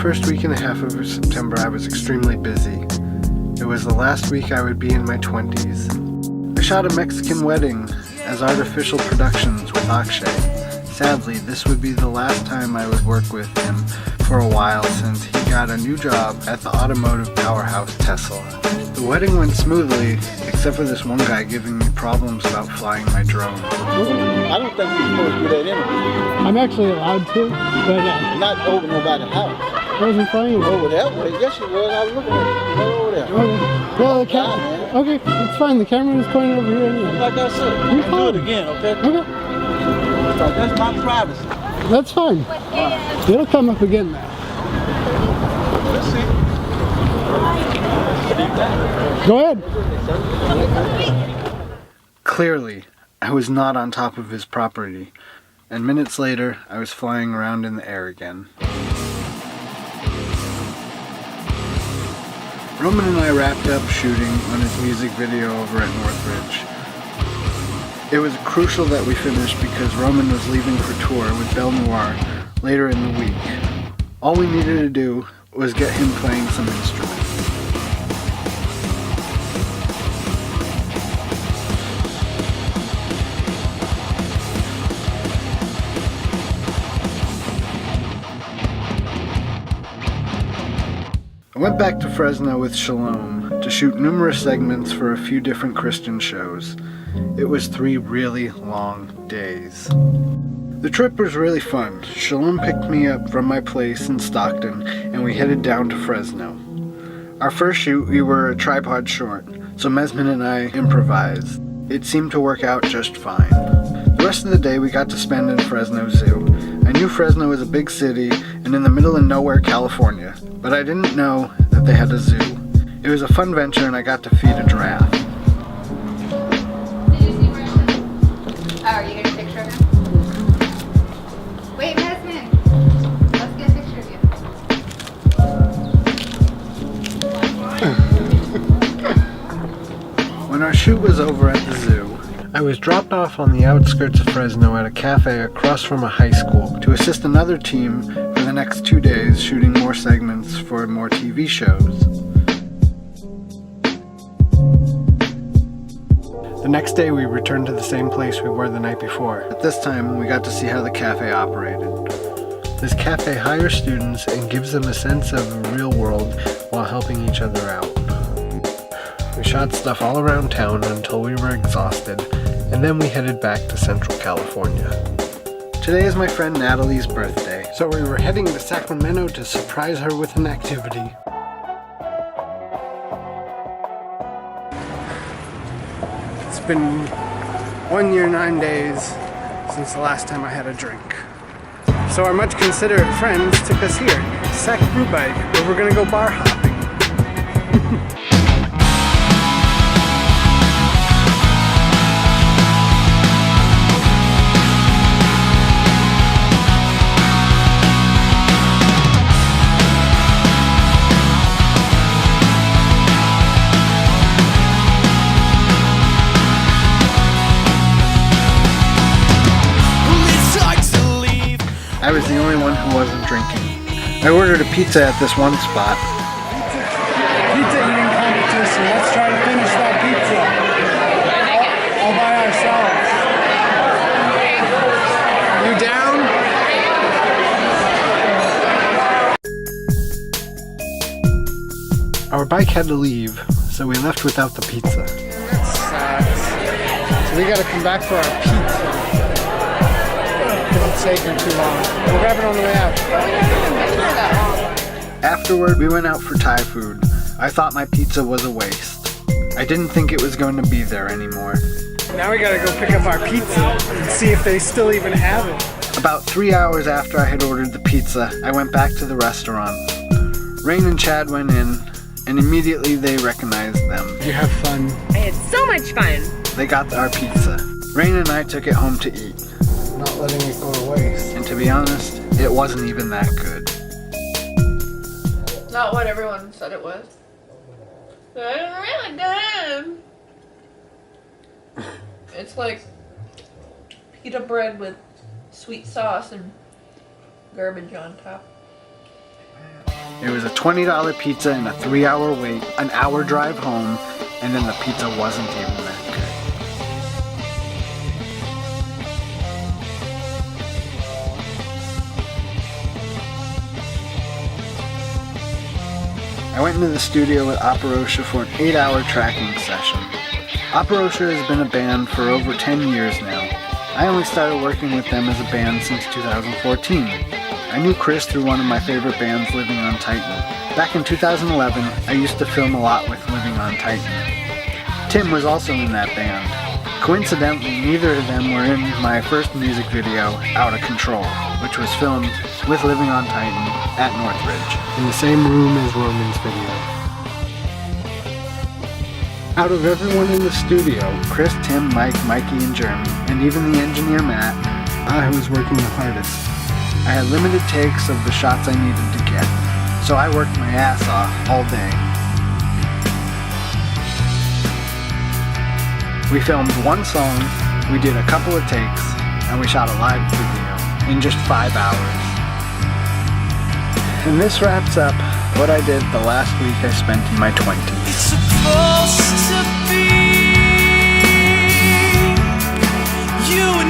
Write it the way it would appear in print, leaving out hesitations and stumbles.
first week and a half of September, I was extremely busy. It was the last week I would be in my 20s. I shot a Mexican wedding as artificial productions with Akshay. Sadly, this would be the last time I would work with him for a while since he got a new job at the automotive powerhouse Tesla. The wedding went smoothly, except for this one guy giving me problems about flying my drone. I don't think you're supposed to do that anyway. I'm actually allowed to, but not over nobody's house. I wasn't flying over that way. Yes, you was. I was looking at you. Over there. Okay. Well, the camera. Okay, it's fine. The camera is pointing over here anyway. Like I said, you do it again, okay? Okay. That's my privacy. That's fine. It'll come up again now. Let's see. Go ahead. Clearly, I was not on top of his property, and minutes later, I was flying around in the air again. Roman and I wrapped up shooting on his music video over at Northridge. It was crucial that we finished because Roman was leaving for tour with Belle Noire later in the week. All we needed to do was get him playing some instruments. I went back to Fresno with Shalom to shoot numerous segments for a few different Christian shows. It was 3 really long days. The trip was really fun. Shalom picked me up from my place in Stockton and we headed down to Fresno. Our first shoot we were a tripod short, so Mesmin and I improvised. It seemed to work out just fine. The rest of the day we got to spend in Fresno Zoo. I knew Fresno was a big city and in the middle of nowhere, California, but I didn't know that they had a zoo. It was a fun venture and I got to feed a giraffe. Did you see where I was? Oh, are you getting a picture of him? Wait, Mesmin! Let's get a picture of you. When our shoot was over at the zoo, I was dropped off on the outskirts of Fresno at a cafe across from a high school to assist another team for the next 2 days shooting more segments for more TV shows. The next day we returned to the same place we were the night before. At this time we got to see how the cafe operated. This cafe hires students and gives them a sense of the real world while helping each other out. We shot stuff all around town until we were exhausted, and then we headed back to Central California. Today is my friend Natalie's birthday, so we were heading to Sacramento to surprise her with an activity. It's been 1 year, 9 days since the last time I had a drink. So our much considerate friends took us here, to Sac Brew Bike, where we're gonna go bar hopping. I was the only one who wasn't drinking. I ordered a pizza at this one spot. Pizza eating competition. Let's try to finish that pizza all by You down? Our bike had to leave, so we left without the pizza. That sucks. So we gotta come back for our pizza. It's taking too long. We'll grab it on the way out. Afterward, we went out for Thai food. I thought my pizza was a waste. I didn't think it was going to be there anymore. Now we gotta go pick up our pizza and see if they still even have it. About 3 hours after I had ordered the pizza, I went back to the restaurant. Rain and Chad went in, and immediately they recognized them. Did you have fun? I had so much fun. They got our pizza. Rain and I took it home to eat. Not letting it go to waste. And to be honest, it wasn't even that good. Not what everyone said it was. It's really good. It's like pita bread with sweet sauce and garbage on top. It was a $20 pizza and a 3-hour wait, an hour drive home, and then the pizza wasn't even that good. I went into the studio with Operosha for an 8-hour tracking session. Operosha has been a band for over 10 years now. I only started working with them as a band since 2014. I knew Chris through one of my favorite bands, Living on Titan. Back in 2011, I used to film a lot with Living on Titan. Tim was also in that band. Coincidentally, neither of them were in my first music video, Out of Control, which was filmed with Living on Titan at Northridge. In the same room as Roman's video. Out of everyone in the studio, Chris, Tim, Mike, Mikey, and Jeremy, and even the engineer Matt, I was working the hardest. I had limited takes of the shots I needed to get, so I worked my ass off all day. We filmed one song, we did a couple of takes, and we shot a live video in just 5 hours. And this wraps up what I did the last week I spent in my 20s. It's supposed to be you and